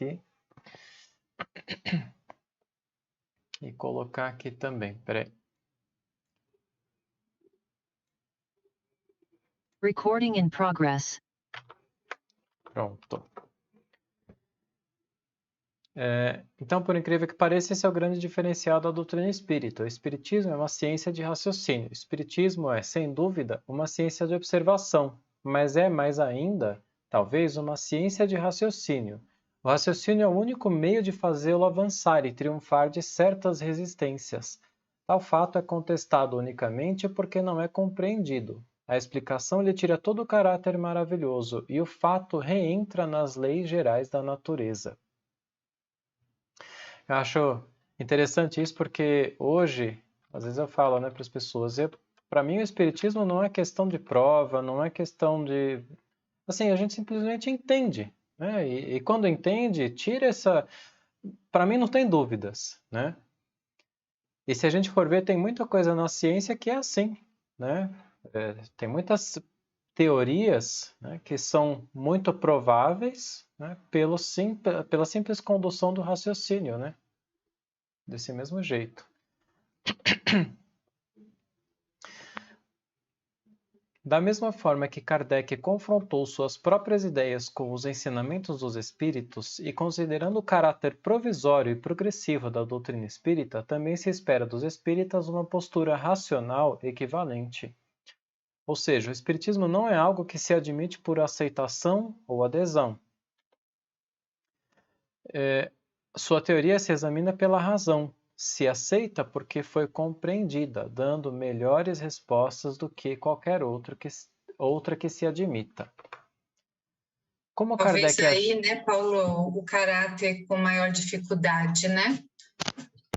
aqui e colocar aqui também. Peraí. Recording in progress. Pronto. Então, por incrível que pareça, esse é o grande diferencial da doutrina espírita. O espiritismo é uma ciência de raciocínio. O espiritismo é, sem dúvida, uma ciência de observação, mas é mais ainda, talvez, uma ciência de raciocínio. O raciocínio é o único meio de fazê-lo avançar e triunfar de certas resistências. Tal fato é contestado unicamente porque não é compreendido. A explicação lhe tira todo o caráter maravilhoso e o fato reentra nas leis gerais da natureza. Eu acho interessante isso porque hoje, às vezes eu falo, né, para as pessoas, para mim o espiritismo não é questão de prova, não é questão de... Assim, a gente simplesmente entende, né? E quando entende, tira essa... Para mim não tem dúvidas, né? E se a gente for ver, tem muita coisa na ciência que é assim, né? Tem muitas teorias, né, que são muito prováveis, né, pela simples condução do raciocínio, né? Desse mesmo jeito. Da mesma forma que Kardec confrontou suas próprias ideias com os ensinamentos dos espíritos e considerando o caráter provisório e progressivo da doutrina espírita, também se espera dos espíritas uma postura racional equivalente. Ou seja, o espiritismo não é algo que se admite por aceitação ou adesão. Sua teoria se examina pela razão, se aceita porque foi compreendida, dando melhores respostas do que qualquer outra que se admita. Como Talvez Kardec... aí, né, Paulo, o caráter com maior dificuldade, né?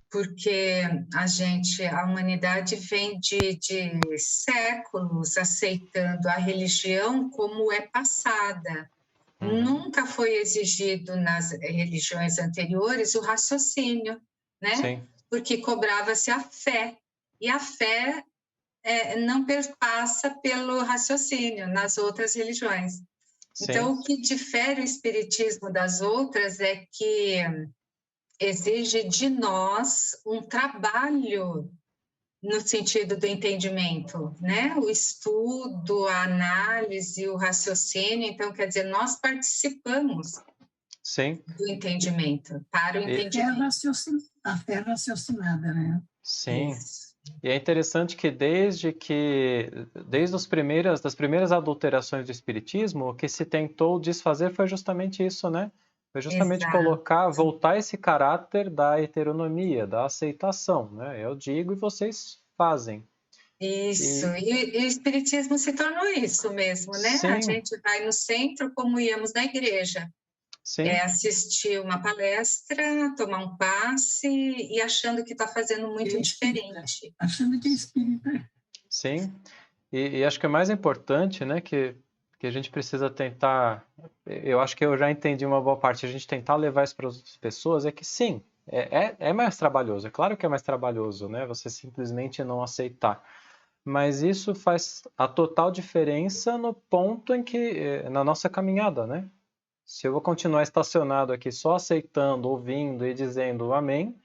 Porque a humanidade vem de séculos aceitando a religião como é passada. Nunca foi exigido nas religiões anteriores o raciocínio, né? Sim. Porque cobrava-se a fé. E a fé não perpassa pelo raciocínio nas outras religiões. Sim. Então, o que difere o espiritismo das outras é que exige de nós um trabalho no sentido do entendimento, né? O estudo, a análise, o raciocínio. Então, quer dizer, nós participamos Sim. do entendimento, para o entendimento. A fé raciocinada, né? Sim. Isso. E é interessante que desde das primeiras adulterações do espiritismo, o que se tentou desfazer foi justamente isso, né? Foi justamente Exato. voltar esse caráter da heteronomia, da aceitação, né? Eu digo e vocês fazem. Isso, e o espiritismo se tornou isso mesmo, né? Sim. A gente vai no centro como íamos na igreja. Sim. Assistir uma palestra, tomar um passe e achando que está fazendo muito diferente. Achando que é espírita. Sim, e acho que o mais importante, né, que a gente precisa tentar, eu acho que eu já entendi uma boa parte, a gente tentar levar isso para as pessoas, é que sim, é mais trabalhoso, é claro que é mais trabalhoso, né, você simplesmente não aceitar, mas isso faz a total diferença no ponto em que, na nossa caminhada, né, se eu vou continuar estacionado aqui só aceitando, ouvindo e dizendo amém,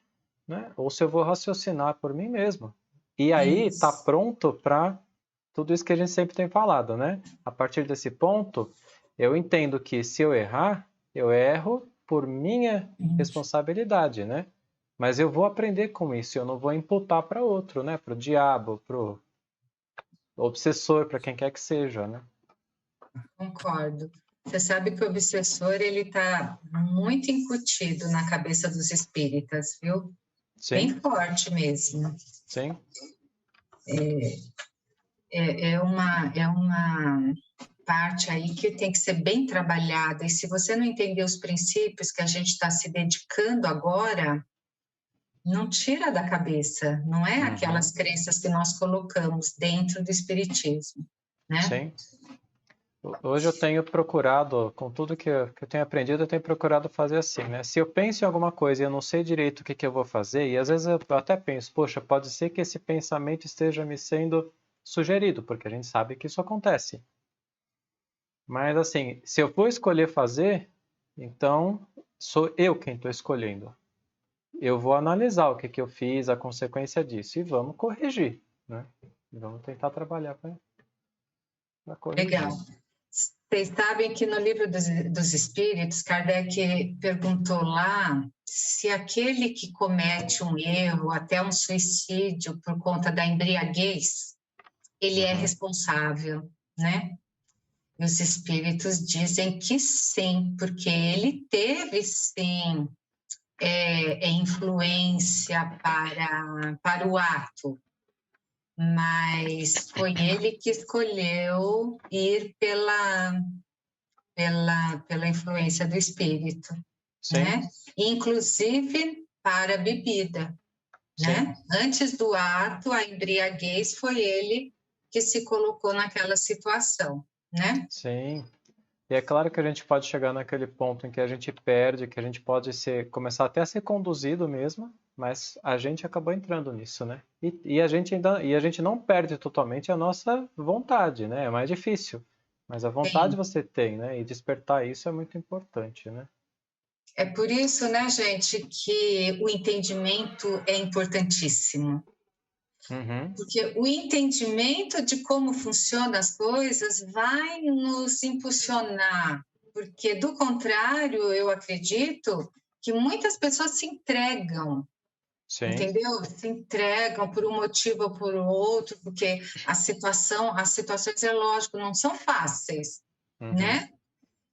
né, ou se eu vou raciocinar por mim mesmo, e aí está pronto para tudo isso que a gente sempre tem falado, né? A partir desse ponto, eu entendo que se eu errar, eu erro por minha responsabilidade, né? Mas eu vou aprender com isso, eu não vou imputar para outro, né? Para o diabo, para o obsessor, para quem quer que seja, né? Concordo. Você sabe que o obsessor ele está muito incutido na cabeça dos espíritas, viu? Sim. Bem forte mesmo. Sim. É uma parte aí que tem que ser bem trabalhada. E se você não entender os princípios que a gente está se dedicando agora, não tira da cabeça. Não é aquelas crenças que nós colocamos dentro do espiritismo, né? Sim. Hoje eu tenho procurado, com tudo que eu tenho aprendido, eu tenho procurado fazer assim, né? Se eu penso em alguma coisa e eu não sei direito o que eu vou fazer, e às vezes eu até penso, poxa, pode ser que esse pensamento esteja me sendo sugerido, porque a gente sabe que isso acontece. Mas assim, se eu for escolher fazer, então sou eu quem estou escolhendo. Eu vou analisar o que eu fiz, a consequência disso, e vamos corrigir, né? Vamos tentar trabalhar para corrigir. Legal. Vocês sabem que no livro dos Espíritos, Kardec perguntou lá se aquele que comete um erro, até um suicídio por conta da embriaguez, ele é responsável, né? E os Espíritos dizem que sim, porque ele teve, sim, influência para o ato, mas foi ele que escolheu ir pela influência do espírito, Sim. né? Inclusive para a bebida, né? Antes do ato, a embriaguez foi ele que se colocou naquela situação, né? Sim. E é claro que a gente pode chegar naquele ponto em que a gente perde, que a gente pode começar até a ser conduzido mesmo, mas a gente acabou entrando nisso, né? E a gente não perde totalmente a nossa vontade, né? É mais difícil, mas a vontade você tem, né? E despertar isso é muito importante, né? É por isso, né, gente, que o entendimento é importantíssimo. Porque o entendimento de como funcionam as coisas vai nos impulsionar, porque, do contrário, eu acredito que muitas pessoas se entregam, entendeu? Se entregam por um motivo ou por outro, porque as situações, é lógico, não são fáceis, né?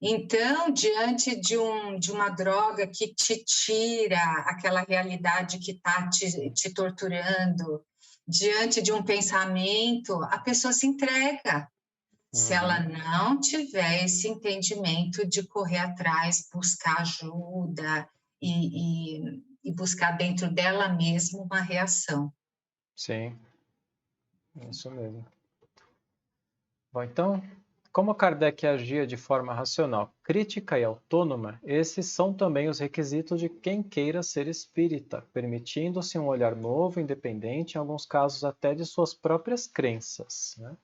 Então, diante de uma droga que te tira aquela realidade que está te torturando, diante de um pensamento, a pessoa se entrega. Se ela não tiver esse entendimento de correr atrás, buscar ajuda e buscar dentro dela mesma uma reação. Sim, isso mesmo. Bom, então, como Kardec agia de forma racional, crítica e autônoma, esses são também os requisitos de quem queira ser espírita, permitindo-se um olhar novo, independente, em alguns casos até de suas próprias crenças, né?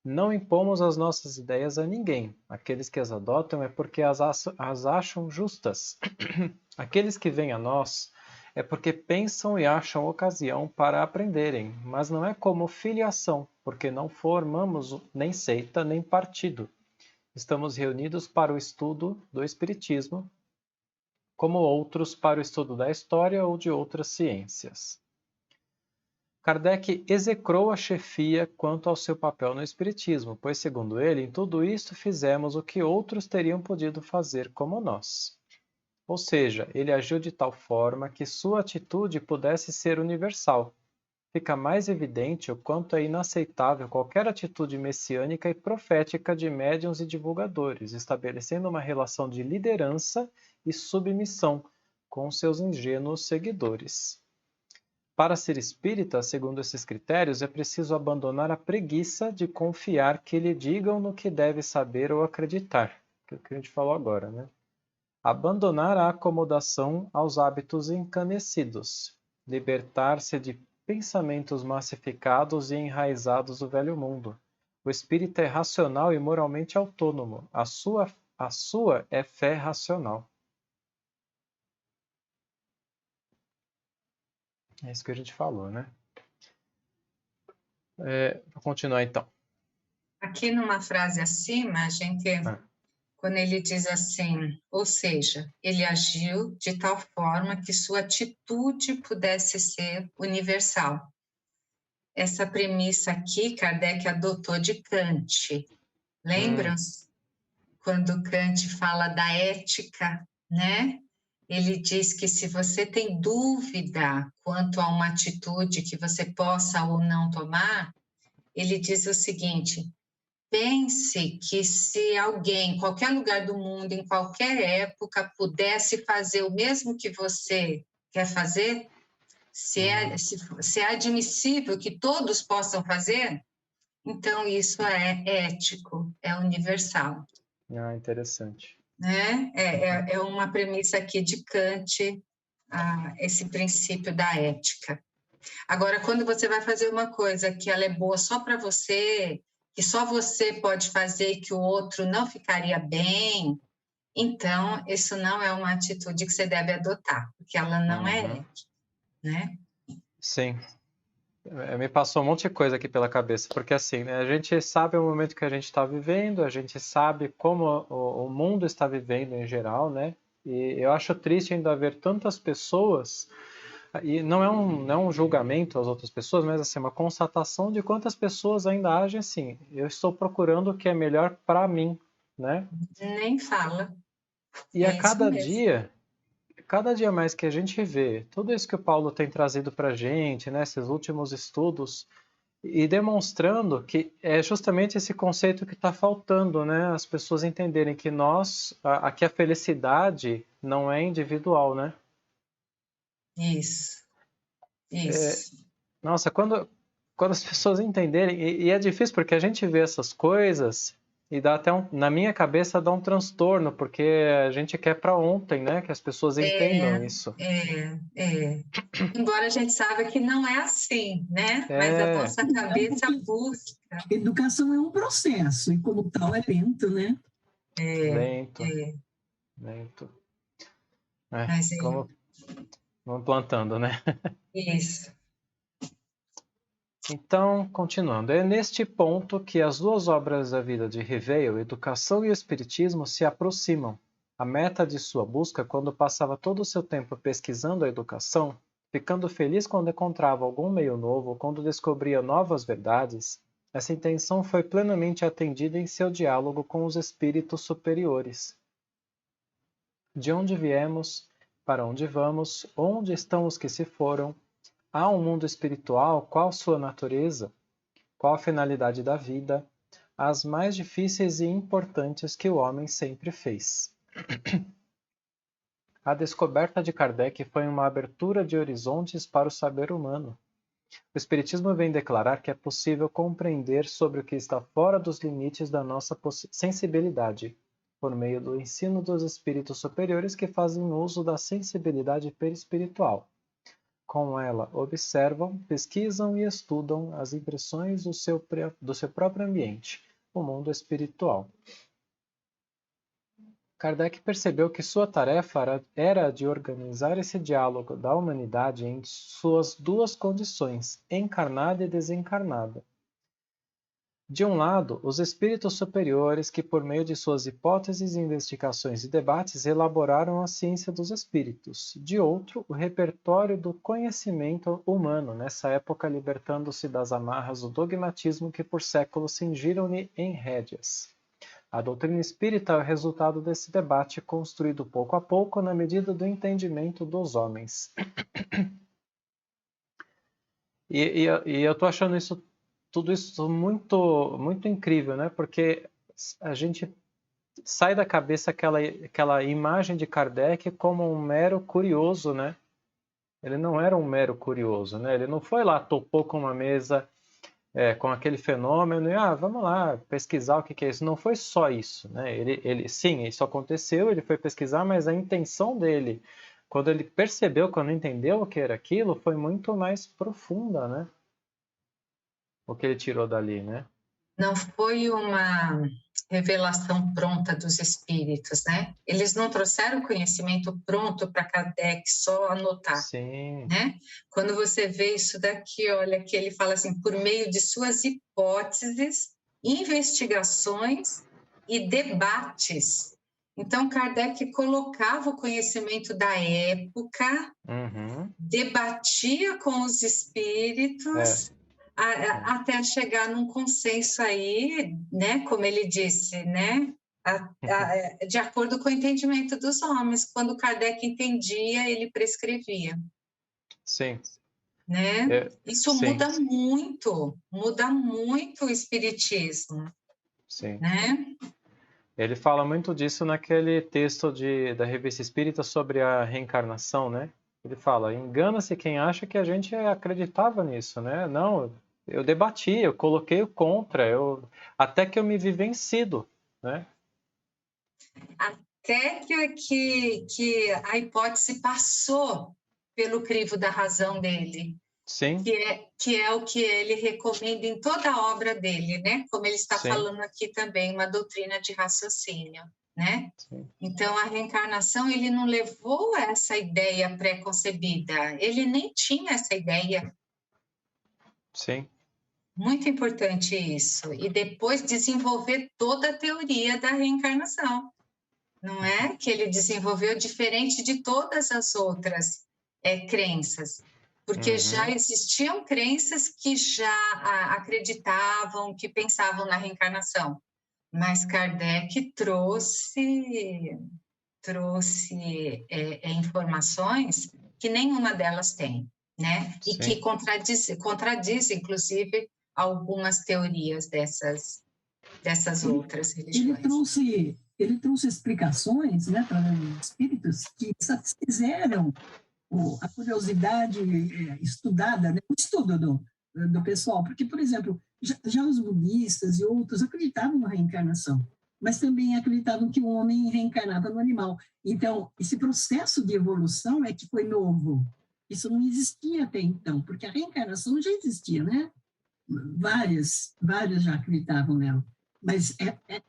Não impomos as nossas ideias a ninguém. Aqueles que as adotam é porque as acham justas. Aqueles que vêm a nós é porque pensam e acham ocasião para aprenderem, mas não é como filiação, porque não formamos nem seita nem partido. Estamos reunidos para o estudo do Espiritismo, como outros para o estudo da história ou de outras ciências. Kardec execrou a chefia quanto ao seu papel no Espiritismo, pois, segundo ele, em tudo isto fizemos o que outros teriam podido fazer como nós. Ou seja, ele agiu de tal forma que sua atitude pudesse ser universal. Fica mais evidente o quanto é inaceitável qualquer atitude messiânica e profética de médiuns e divulgadores, estabelecendo uma relação de liderança e submissão com seus ingênuos seguidores. Para ser espírita, segundo esses critérios, é preciso abandonar a preguiça de confiar que lhe digam no que deve saber ou acreditar, que é o que a gente falou agora, né? Abandonar a acomodação aos hábitos encanecidos, libertar-se de pensamentos massificados e enraizados do velho mundo. O espírito é racional e moralmente autônomo. A sua é fé racional. É isso que a gente falou, né? Vou continuar então. Aqui numa frase acima, a gente... Quando ele diz assim, ou seja, ele agiu de tal forma que sua atitude pudesse ser universal. Essa premissa aqui, Kardec adotou de Kant. Lembram-se? Quando Kant fala da ética, né? Ele diz que se você tem dúvida quanto a uma atitude que você possa ou não tomar, ele diz o seguinte: pense que se alguém, em qualquer lugar do mundo, em qualquer época, pudesse fazer o mesmo que você quer fazer, se é admissível que todos possam fazer, então isso é ético, é universal. Interessante. Né? É uma premissa aqui de Kant, esse princípio da ética. Agora, quando você vai fazer uma coisa que ela é boa só para você, que só você pode fazer e que o outro não ficaria bem, Então, isso não é uma atitude que você deve adotar, porque ela não é Uhum. ética, né? Sim. Me passou um monte de coisa aqui pela cabeça, porque assim, né, a gente sabe o momento que a gente está vivendo, a gente sabe como o mundo está vivendo em geral, né? E eu acho triste ainda ver tantas pessoas, e não é um julgamento às outras pessoas, mas assim, uma constatação de quantas pessoas ainda agem assim. Eu estou procurando o que é melhor para mim, né? Nem fala. E a É isso mesmo. cada dia mais que a gente vê tudo isso que o Paulo tem trazido para a gente, né, esses últimos estudos, e demonstrando que é justamente esse conceito que está faltando, né, as pessoas entenderem que aqui a felicidade não é individual, né? Isso, isso. Nossa, quando as pessoas entenderem, e é difícil porque a gente vê essas coisas e dá até na minha cabeça dá um transtorno, porque a gente quer para ontem, né, que as pessoas entendam isso. É. Embora a gente saiba que não é assim, né? Mas a É, nossa cabeça busca. Educação é um processo, e como tal é lento, né? lento, É, lento. mas é Vamos plantando, né? isso. Então, continuando, é neste ponto que as duas obras da vida de Riveio, Educação e Espiritismo, se aproximam. A meta de sua busca, quando passava todo o seu tempo pesquisando a educação, ficando feliz quando encontrava algum meio novo, quando descobria novas verdades, essa intenção foi plenamente atendida em seu diálogo com os espíritos superiores. De onde viemos, para onde vamos, onde estão os que se foram, há um mundo espiritual, qual sua natureza? Qual a finalidade da vida? As mais difíceis e importantes que o homem sempre fez. A descoberta de Kardec foi uma abertura de horizontes para o saber humano. O Espiritismo vem declarar que é possível compreender sobre o que está fora dos limites da nossa sensibilidade, por meio do ensino dos espíritos superiores que fazem uso da sensibilidade perispiritual. Com ela, observam, pesquisam e estudam as impressões do seu próprio ambiente, o mundo espiritual. Kardec percebeu que sua tarefa era de organizar esse diálogo da humanidade em suas duas condições, encarnada e desencarnada. De um lado, os espíritos superiores que, por meio de suas hipóteses, investigações e debates, elaboraram a ciência dos espíritos. De outro, o repertório do conhecimento humano, nessa época libertando-se das amarras do dogmatismo que por séculos cingiram-lhe em rédeas. A doutrina espírita é o resultado desse debate construído pouco a pouco na medida do entendimento dos homens. E eu estou achando tudo isso muito, muito incrível, né? Porque a gente sai da cabeça aquela imagem de Kardec como um mero curioso, né? Ele não era um mero curioso, né? Ele não foi lá, topou com uma mesa com aquele fenômeno e vamos lá pesquisar o que é isso. Não foi só isso, né? Sim, isso aconteceu, ele foi pesquisar, mas a intenção dele, quando ele percebeu, quando entendeu o que era aquilo, foi muito mais profunda, né? O que ele tirou dali, né? Não foi uma revelação pronta dos espíritos, né? Eles não trouxeram o conhecimento pronto para Kardec só anotar, Sim. né? Quando você vê isso daqui, olha que ele fala assim, por meio de suas hipóteses, investigações e debates. Então, Kardec colocava o conhecimento da época, debatia com os espíritos, até chegar num consenso aí, né, como ele disse, né, de acordo com o entendimento dos homens. Quando Kardec entendia, ele prescrevia. Sim. Né? Isso sim. muda muito o espiritismo. Sim. Né? Ele fala muito disso naquele texto da Revista Espírita sobre a reencarnação, né? Ele fala, engana-se quem acha que a gente acreditava nisso, né? Não, eu debati, eu coloquei o contra, até que eu me vi vencido, né? Até que a hipótese passou pelo crivo da razão dele. Sim. Que é o que ele recomenda em toda a obra dele, né? Como ele está falando aqui também, uma doutrina de raciocínio. né? Sim. Então, a reencarnação, ele não levou essa ideia pré-concebida, ele nem tinha essa ideia. Sim. Muito importante isso. E depois desenvolver toda a teoria da reencarnação. Não é que ele desenvolveu diferente de todas as outras crenças, porque já existiam crenças que já acreditavam, que pensavam na reencarnação. Mas Kardec trouxe informações que nenhuma delas tem, né? E que Sim. contradiz, inclusive, algumas teorias dessas outras religiões. Ele trouxe explicações, né, para os espíritos que satisfizeram a curiosidade estudada, né, o estudo do pessoal, porque, por exemplo, já os budistas e outros acreditavam na reencarnação, mas também acreditavam que o homem reencarnava no animal. Então, esse processo de evolução é que foi novo. Isso não existia até então, porque a reencarnação já existia, né? Várias já acreditavam nela. Mas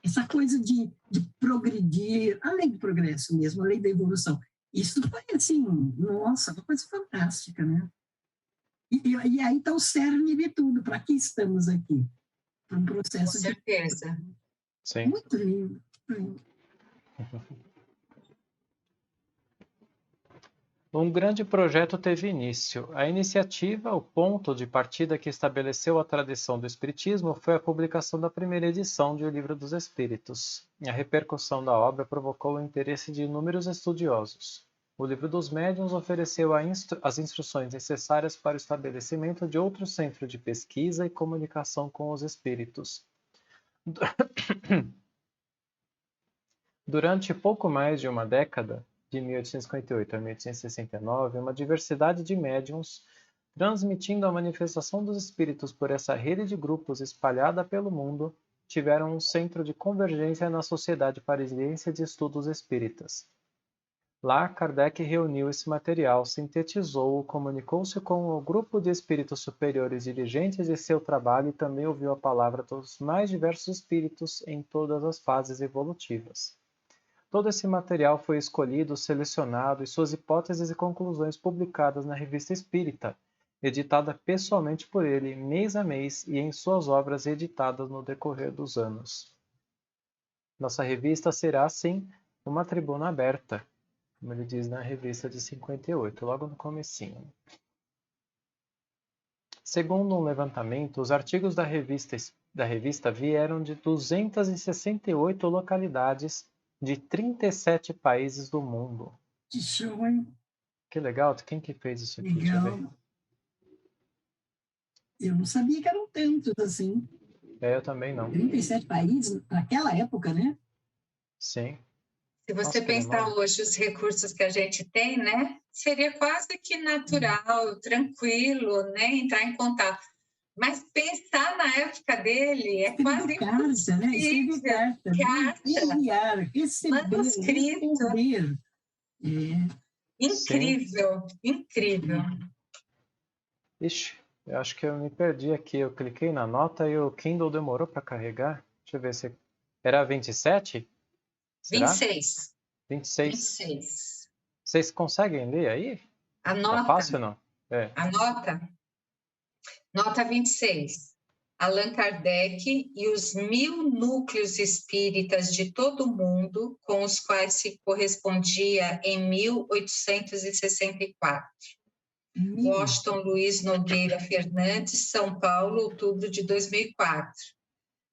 essa coisa de progredir, a lei do progresso mesmo, a lei da evolução, isso foi assim, nossa, uma coisa fantástica, né? E aí está o cerne de tudo. Para que estamos aqui? Para um processo Com certeza. Sim. muito lindo. Um grande projeto teve início. A iniciativa, o ponto de partida que estabeleceu a tradição do Espiritismo, foi a publicação da primeira edição de O Livro dos Espíritos. A repercussão da obra provocou o interesse de inúmeros estudiosos. O Livro dos Médiuns ofereceu as instruções necessárias para o estabelecimento de outro centro de pesquisa e comunicação com os espíritos. Durante pouco mais de uma década, de 1858 a 1869, uma diversidade de médiuns, transmitindo a manifestação dos espíritos por essa rede de grupos espalhada pelo mundo, tiveram um centro de convergência na Sociedade Parisiense de Estudos Espíritas. Lá, Kardec reuniu esse material, sintetizou-o, comunicou-se com o grupo de espíritos superiores dirigentes de seu trabalho e também ouviu a palavra dos mais diversos espíritos em todas as fases evolutivas. Todo esse material foi escolhido, selecionado e suas hipóteses e conclusões publicadas na Revista Espírita, editada pessoalmente por ele mês a mês e em suas obras editadas no decorrer dos anos. Nossa revista será, assim, uma tribuna aberta, como ele diz na revista de 58, logo no comecinho. Segundo um levantamento, os artigos da revista vieram de 268 localidades de 37 países do mundo. Que show, hein? Que legal. Quem que fez isso aqui? Deixa eu ver. Legal. Eu não sabia que eram tantos assim. Eu também não. 37 países, naquela época, né? Sim. Se você Nossa, pensar hoje os recursos que a gente tem, né, seria quase que natural, tranquilo, né, entrar em contato. Mas pensar na época dele é quase carta, né? Escrever carta, enviar, receber, manuscrito. responder. Incrível, incrível. Ixi, eu acho que eu me perdi aqui. Eu cliquei na nota e o Kindle demorou para carregar. Deixa eu ver se... Era 27? Será? 26. 26. 26. Vocês conseguem ler aí? Anota. Tá fácil, não? Anota. Nota 26. Allan Kardec e os 1000 núcleos espíritas de todo o mundo, com os quais se correspondia em 1864. Washington Luiz Nogueira Fernandes, São Paulo, outubro de 2004.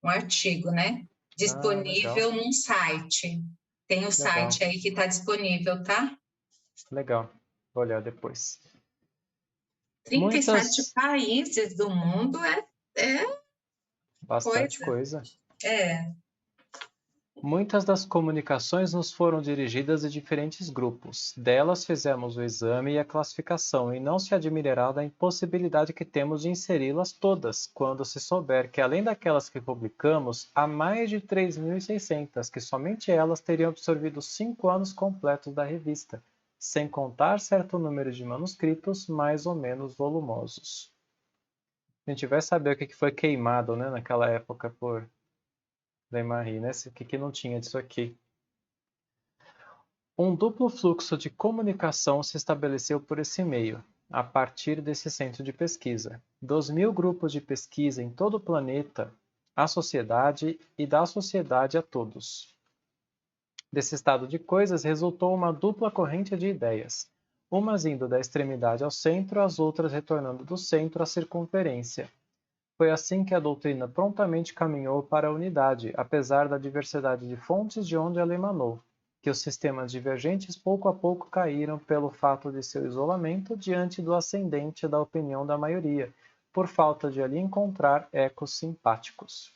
Um artigo, né? Disponível num site. Tem o site aí que está disponível, tá? Legal. Vou olhar depois. 37 países do mundo é bastante coisa. É. Muitas das comunicações nos foram dirigidas a diferentes grupos. Delas fizemos o exame e a classificação, e não se admirará da impossibilidade que temos de inseri-las todas, quando se souber que, além daquelas que publicamos, há mais de 3.600, que somente elas teriam absorvido 5 anos completos da revista, sem contar certo número de manuscritos mais ou menos volumosos. A gente vai saber o que foi queimado, né, naquela época por Marie, né? O que não tinha disso aqui. Um duplo fluxo de comunicação se estabeleceu por esse meio, a partir desse centro de pesquisa. Dos 1000 grupos de pesquisa em todo o planeta, à sociedade e da sociedade a todos. Desse estado de coisas resultou uma dupla corrente de ideias, umas indo da extremidade ao centro, as outras retornando do centro à circunferência. Foi assim que a doutrina prontamente caminhou para a unidade, apesar da diversidade de fontes de onde ela emanou, que os sistemas divergentes pouco a pouco caíram pelo fato de seu isolamento diante do ascendente da opinião da maioria, por falta de ali encontrar ecos simpáticos.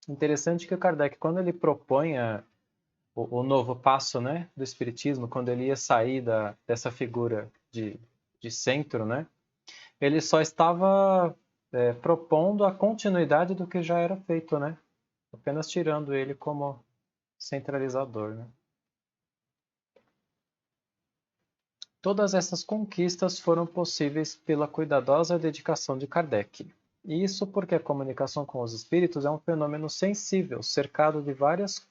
Interessante que o Kardec, quando ele propõe o novo passo, né, do Espiritismo, quando ele ia sair dessa figura de centro, né, ele só estava propondo a continuidade do que já era feito, né, apenas tirando ele como centralizador, né. Todas essas conquistas foram possíveis pela cuidadosa dedicação de Kardec. E isso porque a comunicação com os espíritos é um fenômeno sensível, cercado de várias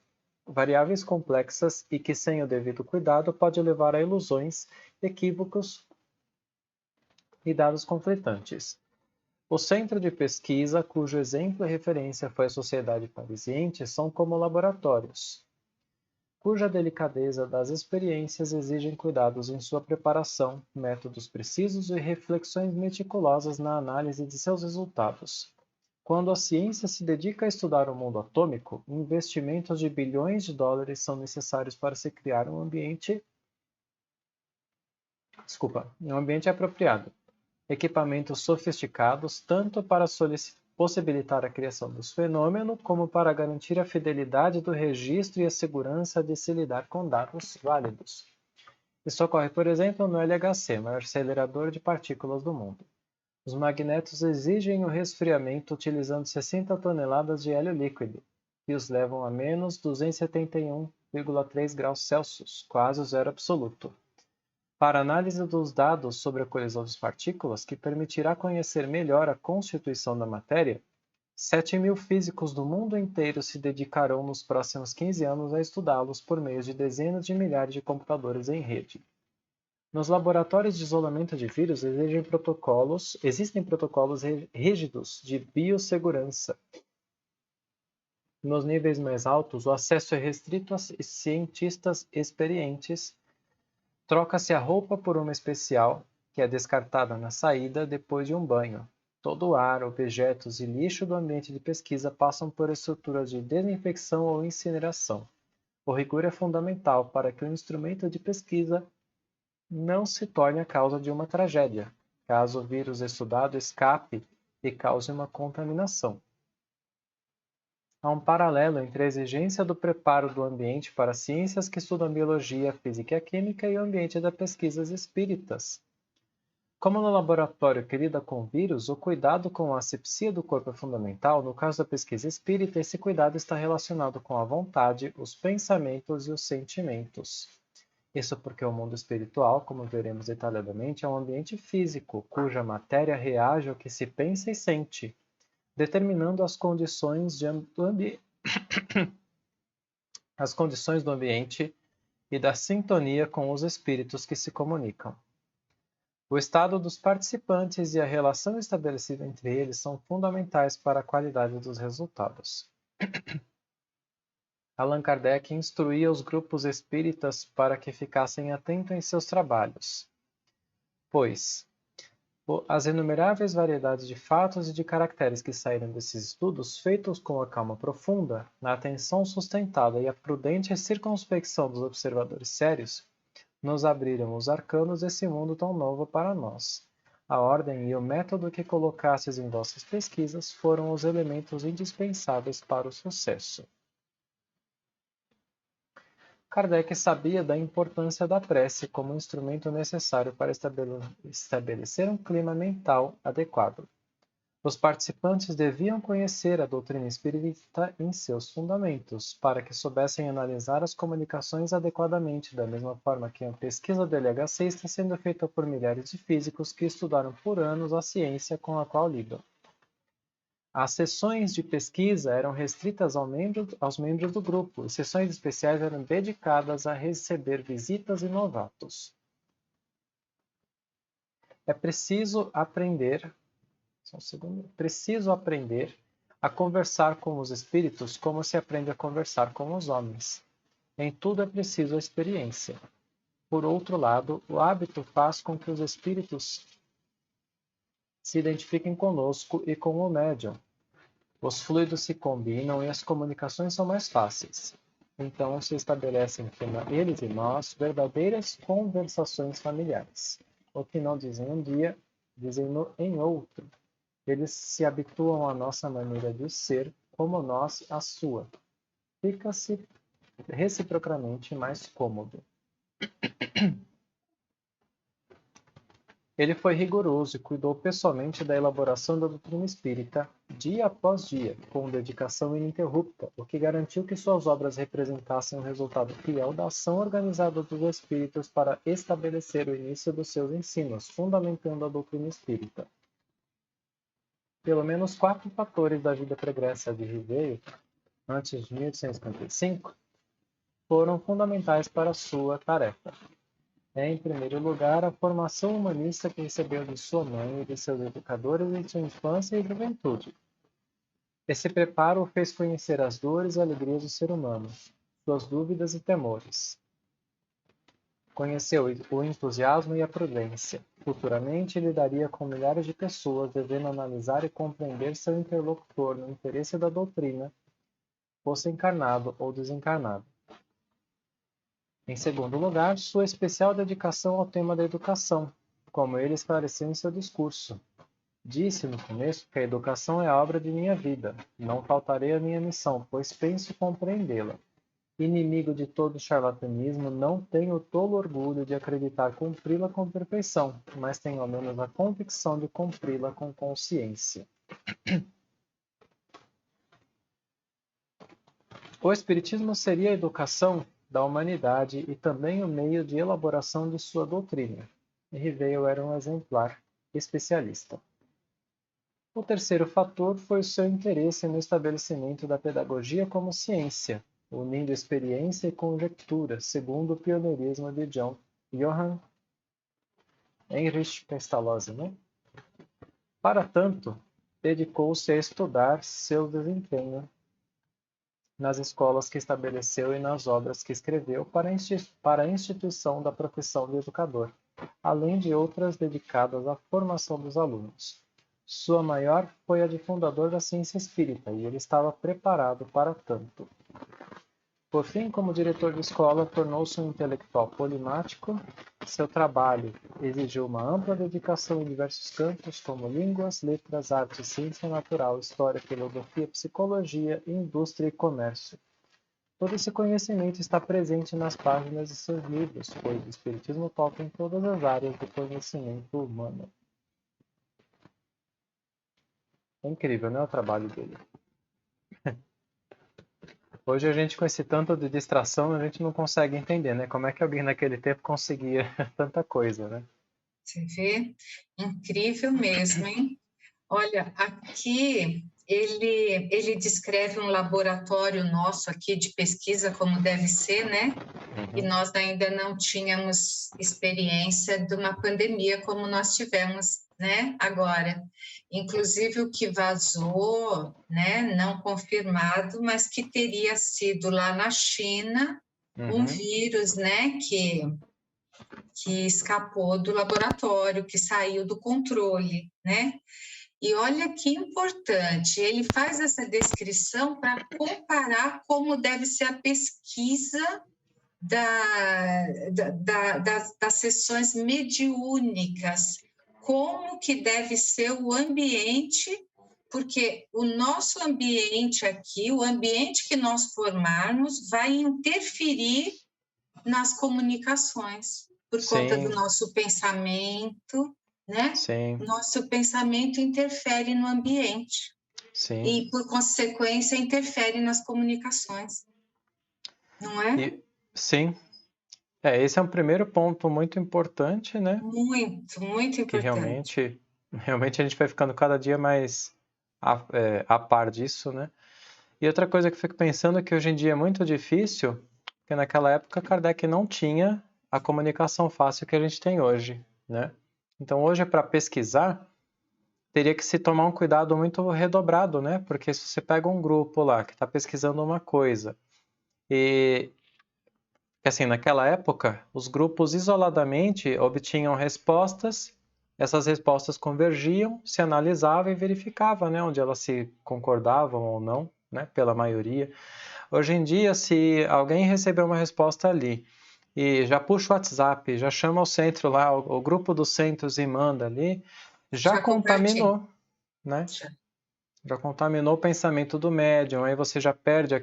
variáveis complexas e que, sem o devido cuidado, pode levar a ilusões, equívocos e dados conflitantes. O centro de pesquisa, cujo exemplo e referência foi a Sociedade Parisiense, são como laboratórios, cuja delicadeza das experiências exigem cuidados em sua preparação, métodos precisos e reflexões meticulosas na análise de seus resultados. Quando a ciência se dedica a estudar o mundo atômico, investimentos de bilhões de dólares são necessários para se criar um ambiente apropriado. Equipamentos sofisticados tanto para possibilitar a criação dos fenômenos, como para garantir a fidelidade do registro e a segurança de se lidar com dados válidos. Isso ocorre, por exemplo, no LHC, maior acelerador de partículas do mundo. Os magnetos exigem o resfriamento utilizando 60 toneladas de hélio líquido, que os levam a menos 271,3 graus Celsius, quase o zero absoluto. Para análise dos dados sobre a colisão das partículas, que permitirá conhecer melhor a constituição da matéria, 7.000 físicos do mundo inteiro se dedicarão nos próximos 15 anos a estudá-los por meio de dezenas de milhares de computadores em rede. Nos laboratórios de isolamento de vírus existem protocolos rígidos de biossegurança. Nos níveis mais altos, o acesso é restrito a cientistas experientes. Troca-se a roupa por uma especial, que é descartada na saída depois de um banho. Todo o ar, objetos e lixo do ambiente de pesquisa passam por estruturas de desinfecção ou incineração. O rigor é fundamental para que o instrumento de pesquisa não se torne a causa de uma tragédia, caso o vírus estudado escape e cause uma contaminação. Há um paralelo entre a exigência do preparo do ambiente para ciências que estudam a biologia, a física e a química e o ambiente das pesquisas espíritas. Como no laboratório que lida com vírus, o cuidado com a asepsia do corpo é fundamental. No caso da pesquisa espírita, esse cuidado está relacionado com a vontade, os pensamentos e os sentimentos. Isso porque o mundo espiritual, como veremos detalhadamente, é um ambiente físico, cuja matéria reage ao que se pensa e sente, determinando as condições do ambiente e da sintonia com os espíritos que se comunicam. O estado dos participantes e a relação estabelecida entre eles são fundamentais para a qualidade dos resultados. Allan Kardec instruía os grupos espíritas para que ficassem atentos em seus trabalhos, pois as inumeráveis variedades de fatos e de caracteres que saíram desses estudos, feitos com a calma profunda, na atenção sustentada e a prudente circunspecção dos observadores sérios, nos abriram os arcanos desse mundo tão novo para nós. A ordem e o método que colocastes em vossas pesquisas foram os elementos indispensáveis para o sucesso. Kardec sabia da importância da prece como instrumento necessário para estabelecer um clima mental adequado. Os participantes deviam conhecer a doutrina espírita em seus fundamentos, para que soubessem analisar as comunicações adequadamente, da mesma forma que a pesquisa do LHC está sendo feita por milhares de físicos que estudaram por anos a ciência com a qual lidam. As sessões de pesquisa eram restritas aos membros do grupo, e sessões especiais eram dedicadas a receber visitas e novatos. É preciso aprender, só um segundo, preciso aprender a conversar com os espíritos como se aprende a conversar com os homens. Em tudo é preciso a experiência. Por outro lado, o hábito faz com que os espíritos se identifiquem conosco e com o médium. Os fluidos se combinam e as comunicações são mais fáceis. Então se estabelecem entre eles e nós verdadeiras conversações familiares. O que não dizem um dia, dizem-no em outro. Eles se habituam à nossa maneira de ser, como nós à sua. Fica-se reciprocamente mais cômodo. Ele foi rigoroso e cuidou pessoalmente da elaboração da doutrina espírita, dia após dia, com dedicação ininterrupta, o que garantiu que suas obras representassem o resultado fiel da ação organizada dos espíritos para estabelecer o início dos seus ensinos, fundamentando a doutrina espírita. Pelo menos 4 fatores da vida pregressa de Ribeiro, antes de 1855, foram fundamentais para a sua tarefa. Em primeiro lugar, a formação humanista que recebeu de sua mãe e de seus educadores em sua infância e juventude. Esse preparo o fez conhecer as dores e alegrias do ser humano, suas dúvidas e temores. Conheceu o entusiasmo e a prudência. Futuramente, lidaria com milhares de pessoas, devendo analisar e compreender seu interlocutor no interesse da doutrina, fosse encarnado ou desencarnado. Em segundo lugar, sua especial dedicação ao tema da educação, como ele esclareceu em seu discurso. Disse no começo que a educação é a obra de minha vida. Não faltarei à minha missão, pois penso compreendê-la. Inimigo de todo charlatanismo, não tenho o tolo orgulho de acreditar cumpri-la com perfeição, mas tenho ao menos a convicção de cumpri-la com consciência. O Espiritismo seria a educação da humanidade e também o meio de elaboração de sua doutrina. E Ribeiro era um exemplar especialista. O terceiro fator foi o seu interesse no estabelecimento da pedagogia como ciência, unindo experiência e conjectura, segundo o pioneirismo de Johann Heinrich Pestalozzi. Para tanto, dedicou-se a estudar seu desempenho nas escolas que estabeleceu e nas obras que escreveu para a instituição da profissão de educador, além de outras dedicadas à formação dos alunos. Sua maior foi a de fundador da ciência espírita, e ele estava preparado para tanto. Por fim, como diretor de escola, tornou-se um intelectual polimático. Seu trabalho exigiu uma ampla dedicação em diversos campos, como línguas, letras, arte, ciência natural, história, filosofia, psicologia, indústria e comércio. Todo esse conhecimento está presente nas páginas de seus livros, pois o Espiritismo toca em todas as áreas do conhecimento humano. É incrível, né, o trabalho dele. Hoje a gente, com esse tanto de distração, a gente não consegue entender, né? Como é que alguém naquele tempo conseguia tanta coisa, né? Você vê? Incrível mesmo, hein? Olha, aqui ele descreve um laboratório nosso aqui de pesquisa, como deve ser, né? E nós ainda não tínhamos experiência de uma pandemia como nós tivemos, né? Agora, inclusive o que vazou, né? Não confirmado, mas que teria sido lá na China um vírus, né? Que escapou do laboratório, que saiu do controle, né? E olha que importante, ele faz essa descrição para comparar como deve ser a pesquisa das sessões mediúnicas, como que deve ser o ambiente, porque o nosso ambiente aqui, o ambiente que nós formarmos, vai interferir nas comunicações, por conta do nosso pensamento, né? Sim. Nosso pensamento interfere no ambiente. Sim. E, por consequência, interfere nas comunicações. Não é? Sim. Esse é um primeiro ponto muito importante, né? Muito, muito Que importante. realmente a gente vai ficando cada dia mais a par disso, né? E outra coisa que eu fico pensando é que hoje em dia é muito difícil, porque naquela época Kardec não tinha a comunicação fácil que a gente tem hoje, né? Então hoje para pesquisar teria que se tomar um cuidado muito redobrado, né? Porque se você pega um grupo lá que está pesquisando uma coisa e assim, naquela época, os grupos isoladamente obtinham respostas, essas respostas convergiam, se analisava e verificava, né, onde elas se concordavam ou não, né, pela maioria. Hoje em dia, se alguém receber uma resposta ali e já puxa o WhatsApp, já chama o centro lá, o grupo dos centros e manda ali, já contaminou, né? Já contaminou o pensamento do médium, aí você já perde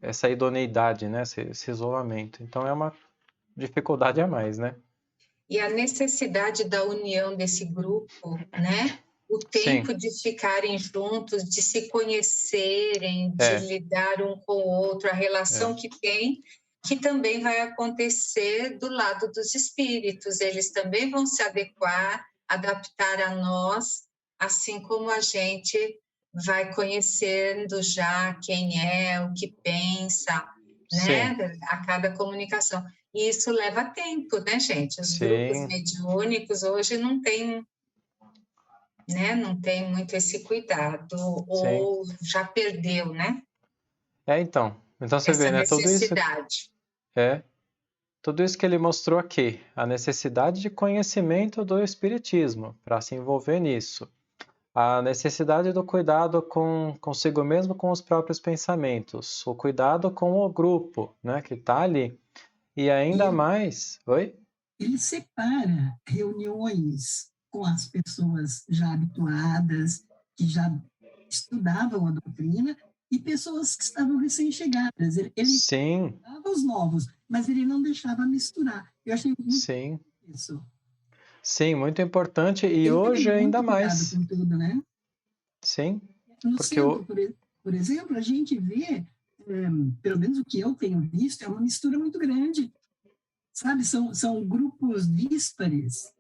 essa idoneidade, né? Esse isolamento. Então é uma dificuldade a mais, né? E a necessidade da união desse grupo, né? O tempo de ficarem juntos, de se conhecerem, de lidar um com o outro, a relação que tem, que também vai acontecer do lado dos espíritos. Eles também vão se adequar, adaptar a nós, assim como a gente vai conhecendo já quem é, o que pensa, né? A cada comunicação. E isso leva tempo, né, gente? Os grupos mediúnicos hoje não tem, né? Não tem muito esse cuidado, ou já perdeu, né? Então você Essa vê, né? necessidade. Tudo isso que ele mostrou aqui, a necessidade de conhecimento do espiritismo para se envolver nisso, a necessidade do cuidado consigo mesmo, com os próprios pensamentos, o cuidado com o grupo, né, que está ali. E ainda mais... Oi? Ele separa reuniões com as pessoas já habituadas, que já estudavam a doutrina, e pessoas que estavam recém-chegadas. Ele estudava os novos, mas ele não deixava misturar. Eu achei muito isso. Sim, muito importante. E hoje ainda mais. Com tudo, né? Sim. No centro, por exemplo, a gente vê, pelo menos o que eu tenho visto, é uma mistura muito grande. Sabe, são grupos díspares.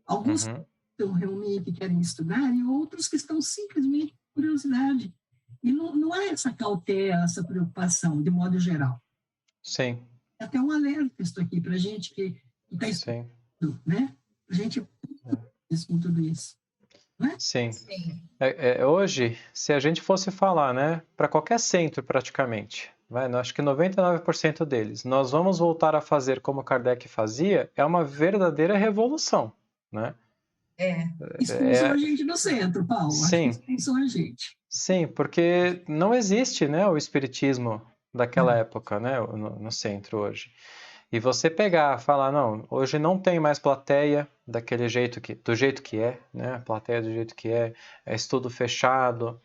Alguns que realmente querem estudar e outros que estão simplesmente por curiosidade. E não há essa cautela, essa preocupação, de modo geral. Sim. É até um alerta isso aqui para a gente que está estudando, né? A gente com tudo isso. Né? Sim. Hoje, se a gente fosse falar, né, para qualquer centro praticamente, acho que 99% deles, nós vamos voltar a fazer como Kardec fazia, é uma verdadeira revolução, né? Expulsam a gente do centro, Paulo. Sim. Acho que expulsam a gente. Sim, porque não existe, né, o espiritismo daquela época, né, no centro hoje. E você pegar, falar, não, hoje não tem mais plateia do jeito que é, né? A plateia do jeito que é estudo fechado,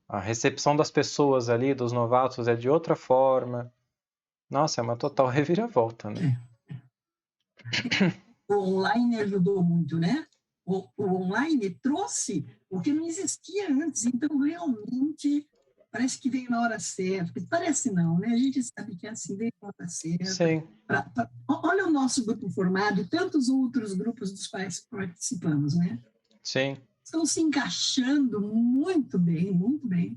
a recepção das pessoas ali, dos novatos, é de outra forma. Nossa, é uma total reviravolta, né? O online ajudou muito, né? O online trouxe o que não existia antes, então realmente parece que veio na hora certa. Parece não, né? A gente sabe que é assim, veio na hora certa. Sim. Olha o nosso grupo formado e tantos outros grupos dos quais participamos, né? Sim. Estão se encaixando muito bem, muito bem.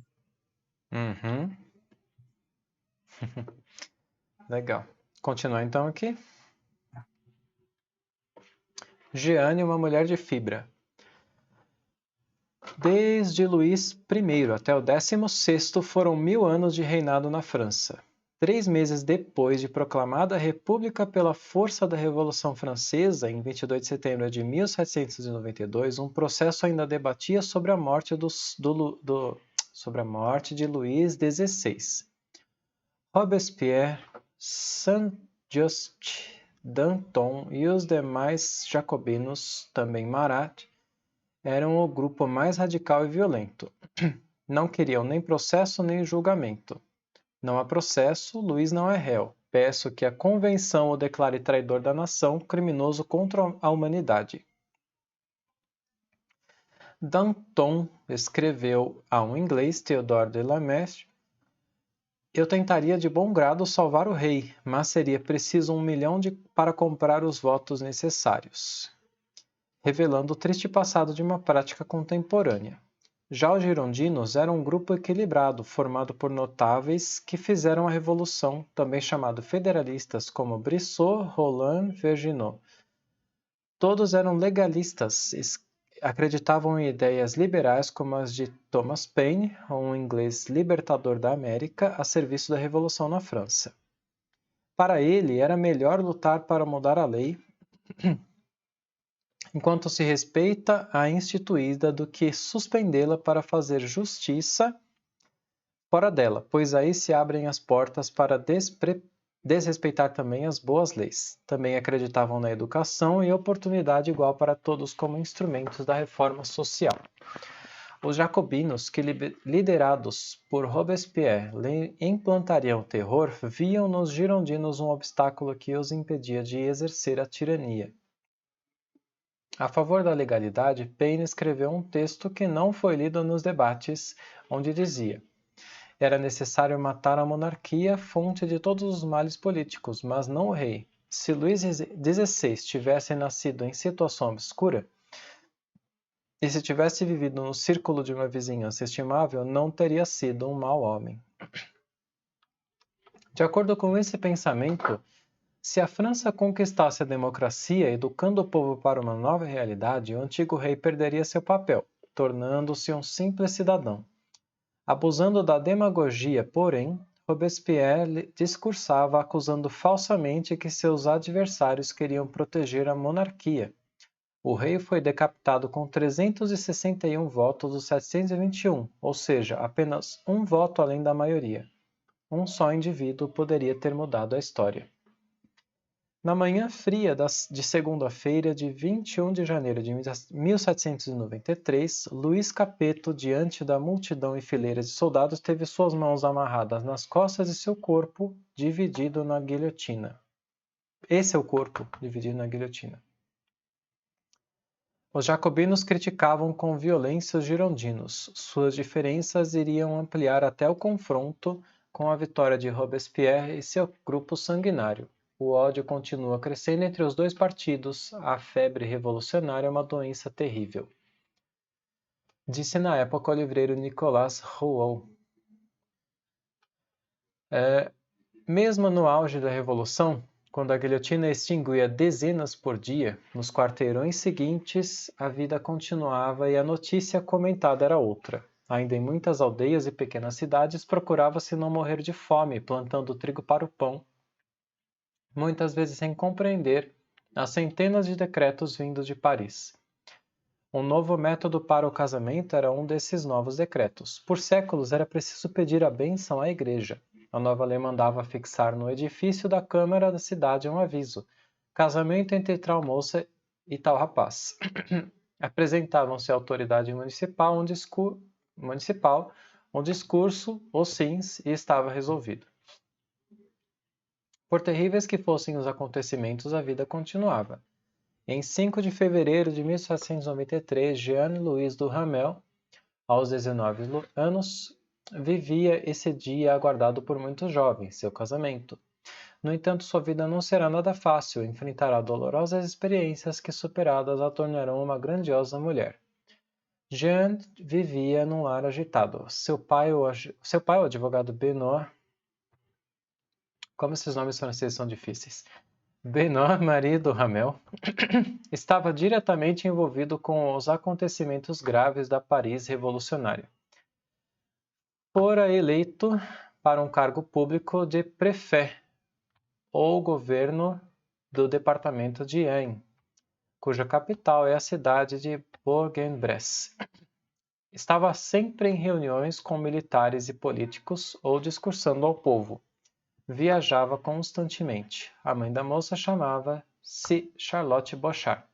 Uhum. Legal. Continuar então aqui. Jeane, uma mulher de fibra. Desde Luís I até o 16º foram 1000 anos de reinado na França. 3 meses depois de proclamada a República pela força da Revolução Francesa, em 22 de setembro de 1792, um processo ainda debatia sobre a morte de Luís XVI. Robespierre, Saint-Just, Danton e os demais jacobinos, também Marat, eram o grupo mais radical e violento. Não queriam nem processo nem julgamento. Não há processo, Luís não é réu. Peço que a convenção o declare traidor da nação, criminoso contra a humanidade. Danton escreveu a um inglês, Theodore de la Meche: eu tentaria de bom grado salvar o rei, mas seria preciso 1 milhão para comprar os votos necessários, revelando o triste passado de uma prática contemporânea. Já os girondinos eram um grupo equilibrado, formado por notáveis que fizeram a Revolução, também chamado federalistas, como Brissot, Roland, Vergniaud. Todos eram legalistas, acreditavam em ideias liberais como as de Thomas Paine, um inglês libertador da América, a serviço da Revolução na França. Para ele, era melhor lutar para mudar a lei, enquanto se respeita a instituída, do que suspendê-la para fazer justiça fora dela, pois aí se abrem as portas para desrespeitar também as boas leis. Também acreditavam na educação e oportunidade igual para todos como instrumentos da reforma social. Os jacobinos, que liderados por Robespierre implantariam o terror, viam nos girondinos um obstáculo que os impedia de exercer a tirania. A favor da legalidade, Paine escreveu um texto que não foi lido nos debates, onde dizia: era necessário matar a monarquia, fonte de todos os males políticos, mas não o rei. Se Luís XVI tivesse nascido em situação obscura, e se tivesse vivido no círculo de uma vizinhança estimável, não teria sido um mau homem. De acordo com esse pensamento, se a França conquistasse a democracia, educando o povo para uma nova realidade, o antigo rei perderia seu papel, tornando-se um simples cidadão. Abusando da demagogia, porém, Robespierre discursava acusando falsamente que seus adversários queriam proteger a monarquia. O rei foi decapitado com 361 votos dos 721, ou seja, apenas um voto além da maioria. Um só indivíduo poderia ter mudado a história. Na manhã fria de segunda-feira de 21 de janeiro de 1793, Luís Capeto, diante da multidão e fileiras de soldados, teve suas mãos amarradas nas costas e seu corpo dividido na guilhotina. Esse é o corpo dividido na guilhotina. Os jacobinos criticavam com violência os girondinos. Suas diferenças iriam ampliar até o confronto com a vitória de Robespierre e seu grupo sanguinário. O ódio continua crescendo entre os dois partidos. A febre revolucionária é uma doença terrível. Disse na época o livreiro Nicolas Rouault. Mesmo no auge da Revolução, quando a guilhotina extinguia dezenas por dia, nos quarteirões seguintes a vida continuava e a notícia comentada era outra. Ainda em muitas aldeias e pequenas cidades procurava-se não morrer de fome, plantando trigo para o pão, muitas vezes sem compreender as centenas de decretos vindos de Paris. Um novo método para o casamento era um desses novos decretos. Por séculos era preciso pedir a bênção à igreja. A nova lei mandava fixar no edifício da Câmara da cidade um aviso: casamento entre tal moça e tal rapaz. Apresentavam-se à autoridade municipal um discurso, os sims, e estava resolvido. Por terríveis que fossem os acontecimentos, a vida continuava. Em 5 de fevereiro de 1793, Jean-Louis Duhamel, aos 19 anos, vivia esse dia aguardado por muitos jovens, seu casamento. No entanto, sua vida não será nada fácil, enfrentará dolorosas experiências que, superadas, a tornarão uma grandiosa mulher. Jeanne vivia num lar agitado. Seu pai, o advogado Benoît... Como esses nomes franceses são difíceis. Benoît Marie Duhamel estava diretamente envolvido com os acontecimentos graves da Paris revolucionária. Fora eleito para um cargo público de préfet, ou governo do departamento de Ain, cuja capital é a cidade de Bourg-en-Bresse. Estava sempre em reuniões com militares e políticos ou discursando ao povo. Viajava constantemente. A mãe da moça chamava-se Charlotte Bochart.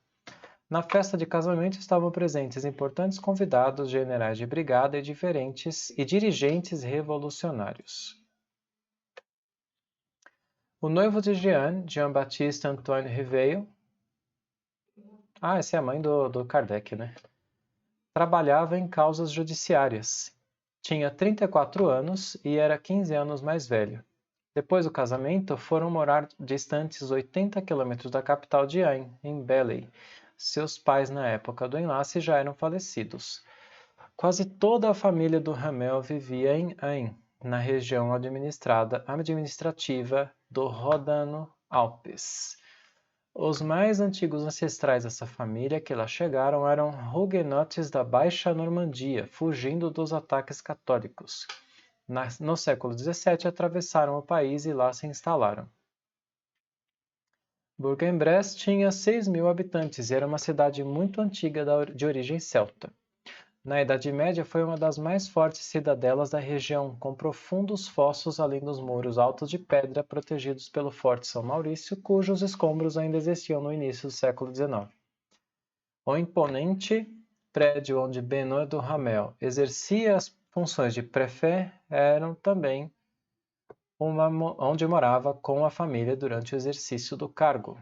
Na festa de casamento estavam presentes importantes convidados, generais de brigada e dirigentes revolucionários. O noivo de Jeanne, Jean-Baptiste Antoine Riveil... essa é a mãe do Kardec, né? Trabalhava em causas judiciárias. Tinha 34 anos e era 15 anos mais velho. Depois do casamento, foram morar distantes 80 quilômetros da capital de Ain, em Belley. Seus pais, na época do enlace, já eram falecidos. Quase toda a família do Hamel vivia em Ain, na região administrativa do Ródano-Alpes. Os mais antigos ancestrais dessa família que lá chegaram eram huguenotes da Baixa Normandia, fugindo dos ataques católicos. No século XVII, atravessaram o país e lá se instalaram. Bourg-en-Bresse tinha 6.000 habitantes e era uma cidade muito antiga de origem celta. Na Idade Média, foi uma das mais fortes cidadelas da região, com profundos fossos além dos muros altos de pedra protegidos pelo Forte São Maurício, cujos escombros ainda existiam no início do século XIX. O imponente prédio onde Benoît do Hamel exercia as funções de prefet era também onde morava com a família durante o exercício do cargo.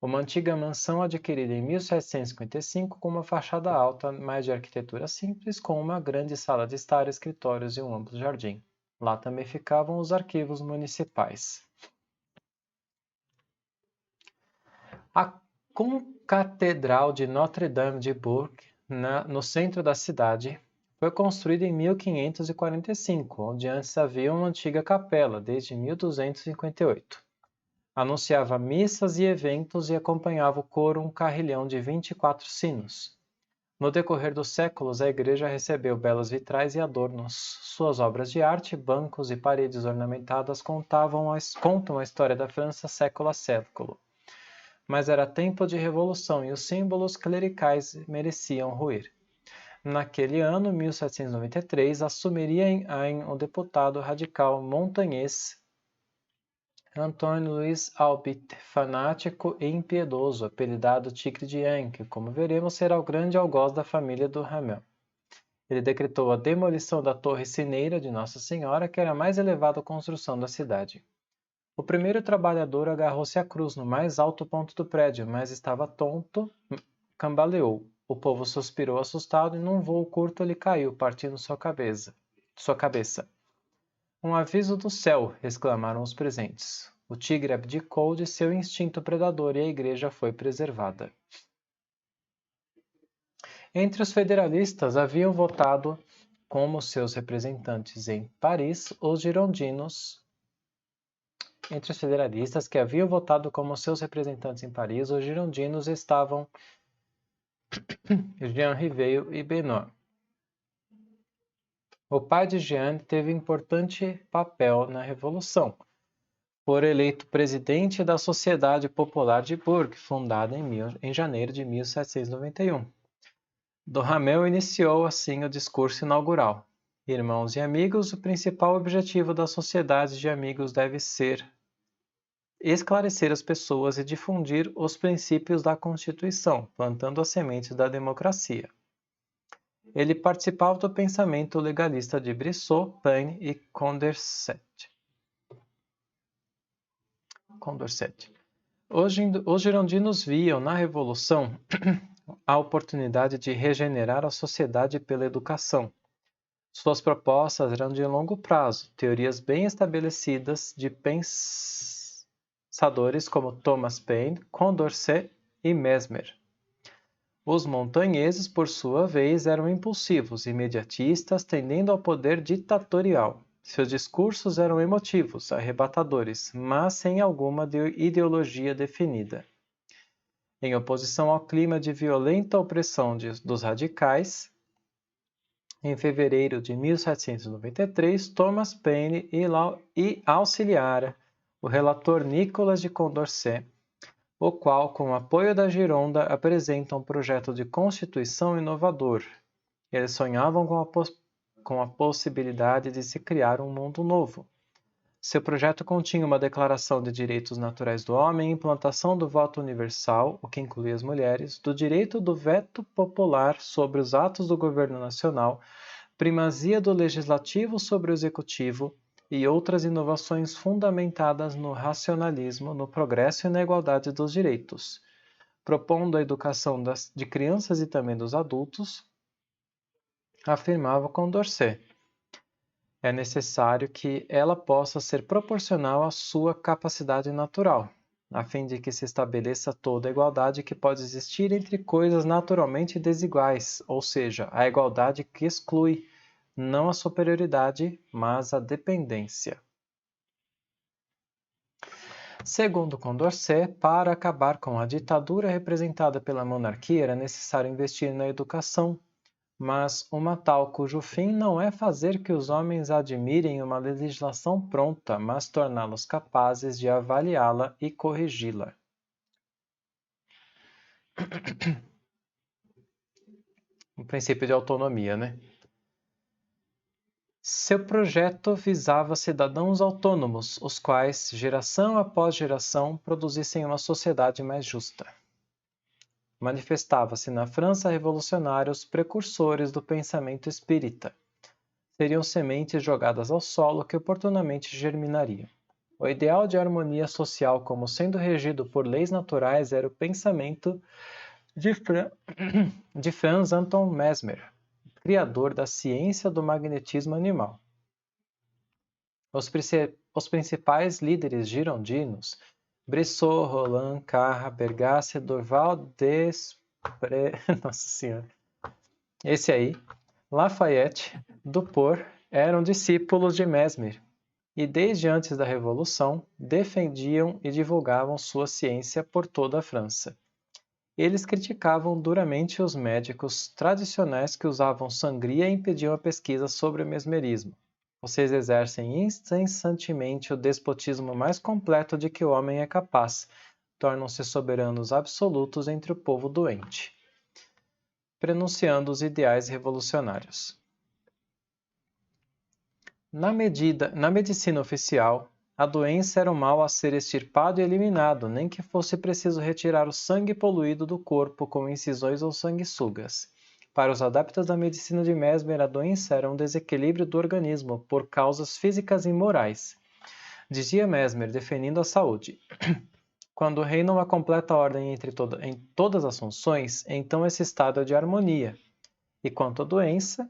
Uma antiga mansão adquirida em 1755 com uma fachada alta, mas de arquitetura simples, com uma grande sala de estar, escritórios e um amplo jardim. Lá também ficavam os arquivos municipais. A Concatedral de Notre-Dame de Bourg, no centro da cidade, foi construída em 1545, onde antes havia uma antiga capela, desde 1258. Anunciava missas e eventos e acompanhava o coro um carrilhão de 24 sinos. No decorrer dos séculos, a igreja recebeu belas vitrais e adornos. Suas obras de arte, bancos e paredes ornamentadas contam a história da França século a século. Mas era tempo de revolução e os símbolos clericais mereciam ruir. Naquele ano, 1793, assumiria em Ain o deputado radical montanhês Antoine-Louis Albit, fanático e impiedoso, apelidado Tigre de Ain, que, como veremos, será o grande algoz da família do Hamel. Ele decretou a demolição da torre sineira de Nossa Senhora, que era a mais elevada construção da cidade. O primeiro trabalhador agarrou-se à cruz no mais alto ponto do prédio, mas estava tonto, cambaleou. O povo suspirou assustado e num voo curto ele caiu, partindo sua cabeça. Um aviso do céu, exclamaram os presentes. O tigre abdicou de seu instinto predador e a igreja foi preservada. Entre os federalistas haviam votado como seus representantes em Paris os girondinos. Entre os federalistas que haviam votado como seus representantes em Paris, os girondinos estavam Jean Riveil e Benoît. O pai de Jean teve importante papel na Revolução. Foi eleito presidente da Sociedade Popular de Bourg, fundada em janeiro de 1791. Do Hamel iniciou assim o discurso inaugural. Irmãos e amigos, o principal objetivo da sociedade de amigos deve ser esclarecer as pessoas e difundir os princípios da Constituição, plantando as sementes da democracia. Ele participava do pensamento legalista de Brissot, Paine e Condorcet. Os girondinos viam na Revolução a oportunidade de regenerar a sociedade pela educação. Suas propostas eram de longo prazo, teorias bem estabelecidas de pensadores como Thomas Paine, Condorcet e Mesmer. Os montanheses, por sua vez, eram impulsivos, imediatistas, tendendo ao poder ditatorial. Seus discursos eram emotivos, arrebatadores, mas sem alguma ideologia definida. Em oposição ao clima de violenta opressão dos radicais, em fevereiro de 1793, Thomas Paine e auxiliara o relator Nicolas de Condorcet, o qual, com o apoio da Gironda, apresenta um projeto de constituição inovador. Eles sonhavam com a possibilidade de se criar um mundo novo. Seu projeto continha uma declaração de direitos naturais do homem, implantação do voto universal, o que incluía as mulheres, do direito do veto popular sobre os atos do governo nacional, primazia do legislativo sobre o executivo, e outras inovações fundamentadas no racionalismo, no progresso e na igualdade dos direitos, propondo a educação de crianças e também dos adultos, afirmava Condorcet. É necessário que ela possa ser proporcional à sua capacidade natural. a fim de que se estabeleça toda a igualdade que pode existir entre coisas naturalmente desiguais, ou seja, a igualdade que exclui, não a superioridade, mas a dependência. Segundo Condorcet, para acabar com a ditadura representada pela monarquia era necessário investir na educação, mas uma tal cujo fim não é fazer que os homens admirem uma legislação pronta, mas torná-los capazes de avaliá-la e corrigi-la. O princípio de autonomia, né? Seu projeto visava cidadãos autônomos, os quais, geração após geração, produzissem uma sociedade mais justa. Manifestava-se na França revolucionária os precursores do pensamento espírita. Seriam sementes jogadas ao solo que oportunamente germinariam. O ideal de harmonia social como sendo regido por leis naturais era o pensamento de Franz Anton Mesmer, criador da ciência do magnetismo animal. Os principais líderes girondinos, Brissot, Roland, Carra, Bergasse, Dorval, Nossa Senhora. Esse aí, Lafayette, Duport, eram discípulos de Mesmer e desde antes da Revolução defendiam e divulgavam sua ciência por toda a França. Eles criticavam duramente os médicos tradicionais que usavam sangria e impediam a pesquisa sobre o mesmerismo. Vocês exercem incessantemente o despotismo mais completo de que o homem é capaz. Tornam-se soberanos absolutos entre o povo doente, prenunciando os ideais revolucionários. Na medicina oficial, a doença era um mal a ser extirpado e eliminado, nem que fosse preciso retirar o sangue poluído do corpo com incisões ou sanguessugas. Para os adeptos da medicina de Mesmer, a doença era um desequilíbrio do organismo por causas físicas e morais. Dizia Mesmer, defendendo a saúde. Quando reina uma completa ordem em todas as funções, então esse estado é de harmonia. E quanto à doença,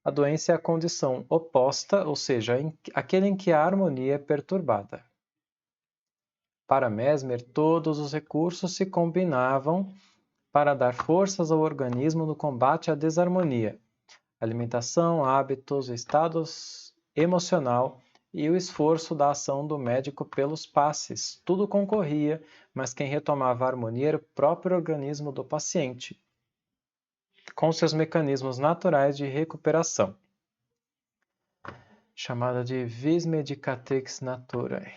a doença é a condição oposta, ou seja, aquele em que a harmonia é perturbada. Para Mesmer, todos os recursos se combinavam para dar forças ao organismo no combate à desarmonia. Alimentação, hábitos, estados emocional e o esforço da ação do médico pelos passes. Tudo concorria, mas quem retomava a harmonia era o próprio organismo do paciente, com seus mecanismos naturais de recuperação, chamada de vis medicatrix naturae.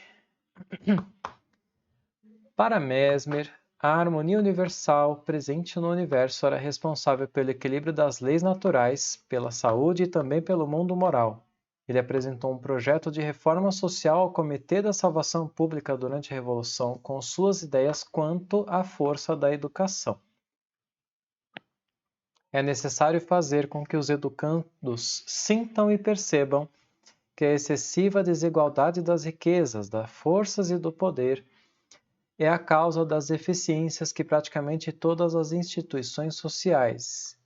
Para Mesmer, a harmonia universal presente no universo era responsável pelo equilíbrio das leis naturais, pela saúde e também pelo mundo moral. Ele apresentou um projeto de reforma social ao Comitê da Salvação Pública durante a Revolução, com suas ideias quanto à força da educação. É necessário fazer com que os educandos sintam e percebam que a excessiva desigualdade das riquezas, das forças e do poder é a causa das deficiências que praticamente todas as instituições sociais,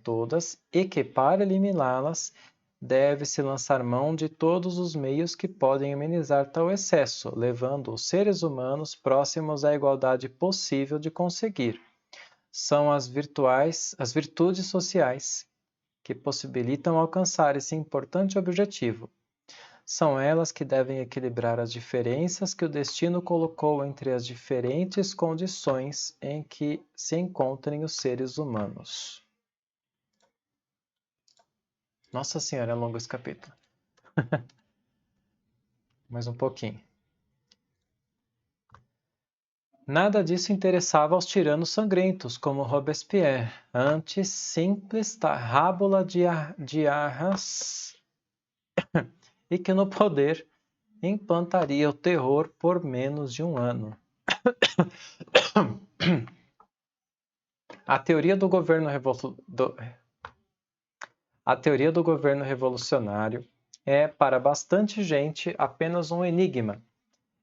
todas, e que para eliminá-las deve-se lançar mão de todos os meios que podem amenizar tal excesso, levando os seres humanos próximos à igualdade possível de conseguir. São as virtudes sociais que possibilitam alcançar esse importante objetivo. São elas que devem equilibrar as diferenças que o destino colocou entre as diferentes condições em que se encontrem os seres humanos. Nossa Senhora, é longo esse capítulo. Mais um pouquinho. Nada disso interessava aos tiranos sangrentos, como Robespierre, antes simples rábula de arras e que no poder implantaria o terror por menos de um ano. A teoria do governo revolucionário é, para bastante gente, apenas um enigma.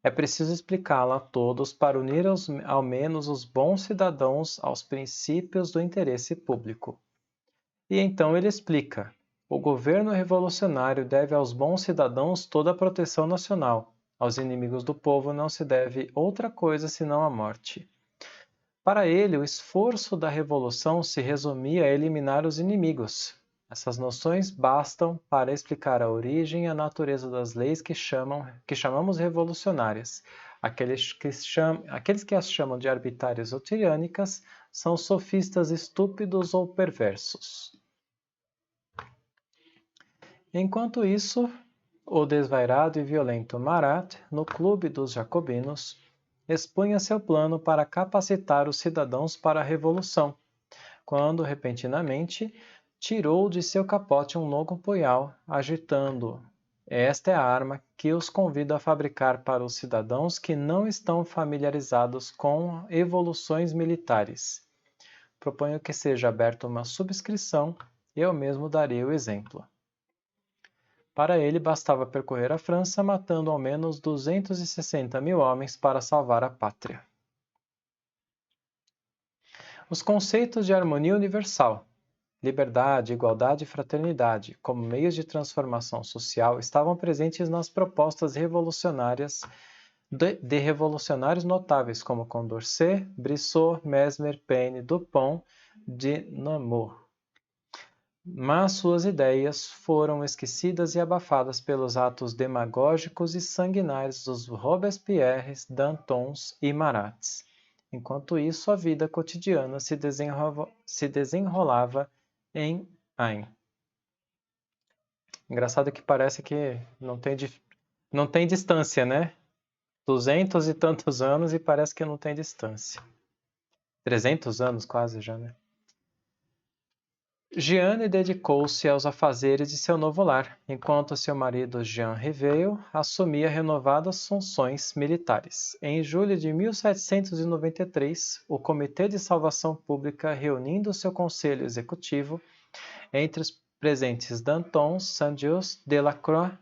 É preciso explicá-la a todos para unir ao menos os bons cidadãos aos princípios do interesse público. E então ele explica: o governo revolucionário deve aos bons cidadãos toda a proteção nacional. Aos inimigos do povo não se deve outra coisa senão a morte. Para ele, o esforço da revolução se resumia a eliminar os inimigos. Essas noções bastam para explicar a origem e a natureza das leis que chamamos revolucionárias. Aqueles que as chamam de arbitrárias ou tirânicas são sofistas estúpidos ou perversos. Enquanto isso, o desvairado e violento Marat, no clube dos jacobinos, expunha seu plano para capacitar os cidadãos para a revolução, quando, repentinamente, tirou de seu capote um longo punhal, agitando. Esta é a arma que os convido a fabricar para os cidadãos que não estão familiarizados com evoluções militares. Proponho que seja aberta uma subscrição e eu mesmo darei o exemplo. Para ele, bastava percorrer a França, matando ao menos 260.000 homens para salvar a pátria. Os conceitos de harmonia universal, liberdade, igualdade e fraternidade, como meios de transformação social, estavam presentes nas propostas revolucionárias de revolucionários notáveis como Condorcet, Brissot, Mesmer, Paine, Dupont, de Nemours. Mas suas ideias foram esquecidas e abafadas pelos atos demagógicos e sanguinários dos Robespierres, Dantons e Marats. Enquanto isso, a vida cotidiana se desenrolava em Ain. Engraçado que parece que não tem distância, né? 200 e tantos anos e parece que não tem distância. 300 anos quase já, né? Jeanne dedicou-se aos afazeres de seu novo lar, enquanto seu marido Jean Riveil assumia renovadas funções militares. Em julho de 1793, o Comitê de Salvação Pública, reunindo seu conselho executivo, entre os presentes Danton, Saint-Just, Delacroix,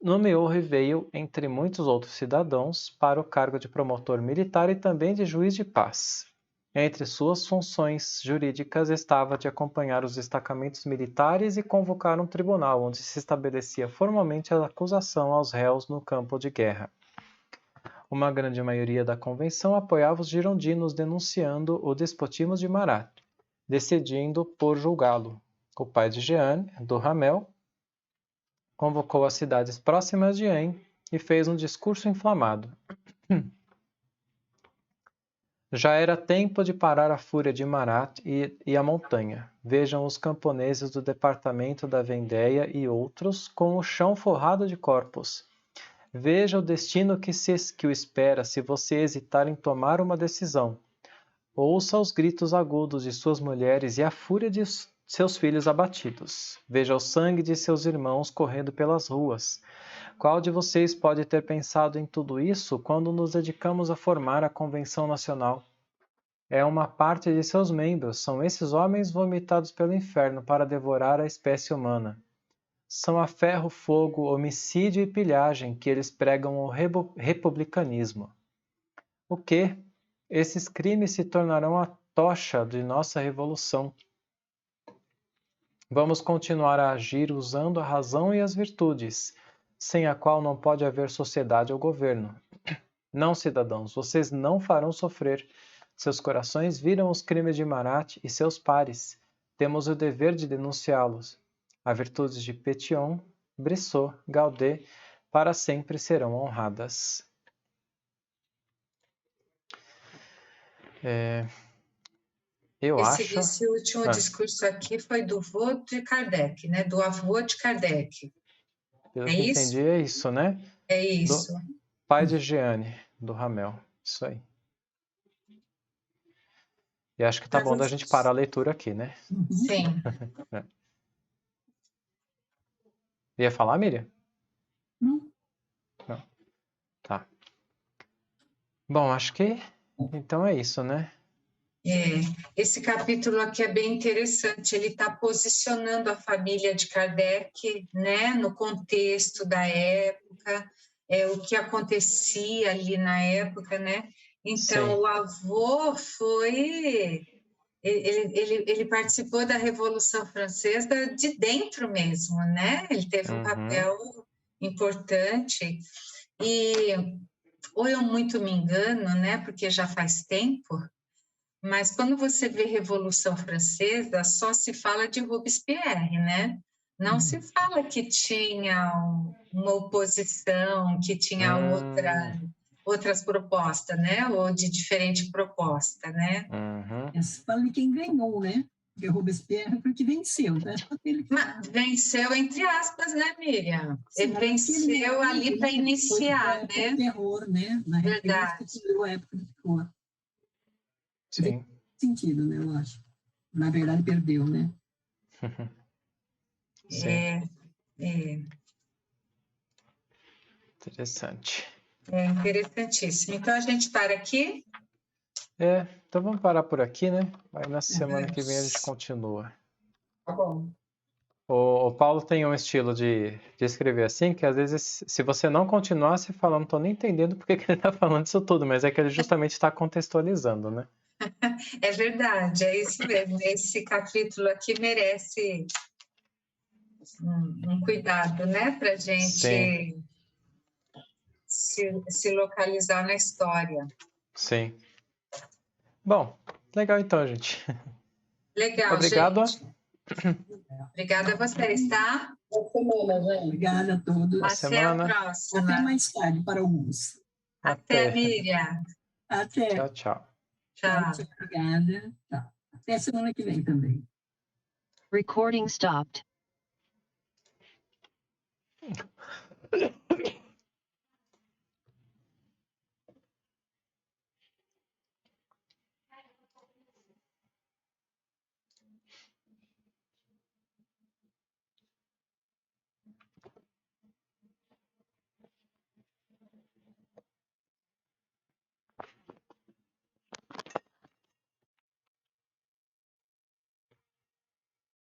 nomeou Riveil, entre muitos outros cidadãos, para o cargo de promotor militar e também de juiz de paz. Entre suas funções jurídicas estava de acompanhar os destacamentos militares e convocar um tribunal, onde se estabelecia formalmente a acusação aos réus no campo de guerra. Uma grande maioria da convenção apoiava os girondinos denunciando o despotismo de Marat, decidindo por julgá-lo. O pai de Jeanne, Duhamel, convocou as cidades próximas de Ain e fez um discurso inflamado. Já era tempo de parar a fúria de Marat e a montanha. Vejam os camponeses do departamento da Vendéia e outros com o chão forrado de corpos. Veja o destino que o espera se você hesitar em tomar uma decisão. Ouça os gritos agudos de suas mulheres e a fúria de seus filhos abatidos. Veja o sangue de seus irmãos correndo pelas ruas. Qual de vocês pode ter pensado em tudo isso quando nos dedicamos a formar a Convenção Nacional? É uma parte de seus membros, são esses homens vomitados pelo inferno para devorar a espécie humana. São a ferro, fogo, homicídio e pilhagem que eles pregam o republicanismo. O quê? Esses crimes se tornarão a tocha de nossa revolução. Vamos continuar a agir usando a razão e as virtudes, sem a qual não pode haver sociedade ou governo. Não, cidadãos, vocês não farão sofrer. Seus corações viram os crimes de Marat e seus pares. Temos o dever de denunciá-los. As virtudes de Pétion, Brissot, Gaudet, para sempre serão honradas. Esse último discurso aqui foi do avô de Kardec, né? Do avô de Kardec. Pelo que entendi, é isso, né? É isso. Do pai de Jeanne, do Ramel. Isso aí. E acho que tá bom da gente parar a leitura aqui, né? Sim. Ia falar, Miriam? Não. Não. Tá. Bom, acho que então é isso, né? Esse capítulo aqui é bem interessante, ele está posicionando a família de Kardec, né, no contexto da época, o que acontecia ali na época, né? Então, Sim. O avô foi... Ele participou da Revolução Francesa de dentro mesmo, né? Ele teve um papel importante. Ou eu muito me engano, né, porque já faz tempo, mas quando você vê Revolução Francesa, só se fala de Robespierre, né? Não se fala que tinha uma oposição, que tinha outras propostas, né? Ou de diferente proposta, né? Se fala de quem ganhou, né? Porque Robespierre foi que venceu. Então, Mas venceu entre aspas, né, Miriam? Ele venceu ali para iniciar, né? O terror, né? Na Verdade. Revolução a época do terror. Sim. Sentido, né? Eu acho. Na verdade, perdeu, né? Sim. Interessante. É interessantíssimo. Então, a gente para aqui? Então vamos parar por aqui, né? Aí na semana que vem a gente continua. Tá bom. O Paulo tem um estilo de escrever assim, que às vezes, se você não continuar, você fala, não estou nem entendendo porque que ele está falando isso tudo, mas é que ele justamente está contextualizando, né? É verdade, é isso mesmo. Esse capítulo aqui merece um cuidado, né? Para a gente se localizar na história. Sim. Bom, legal então, gente. Legal, Obrigado. gente. Obrigada a vocês, tá? Boa semana, gente. Obrigada a todos. Até a próxima. Até mais tarde para alguns. Até, Miriam. Até. Tchau, tchau. Tchau. Obrigada. Tchau. Até semana que vem também. Recording stopped.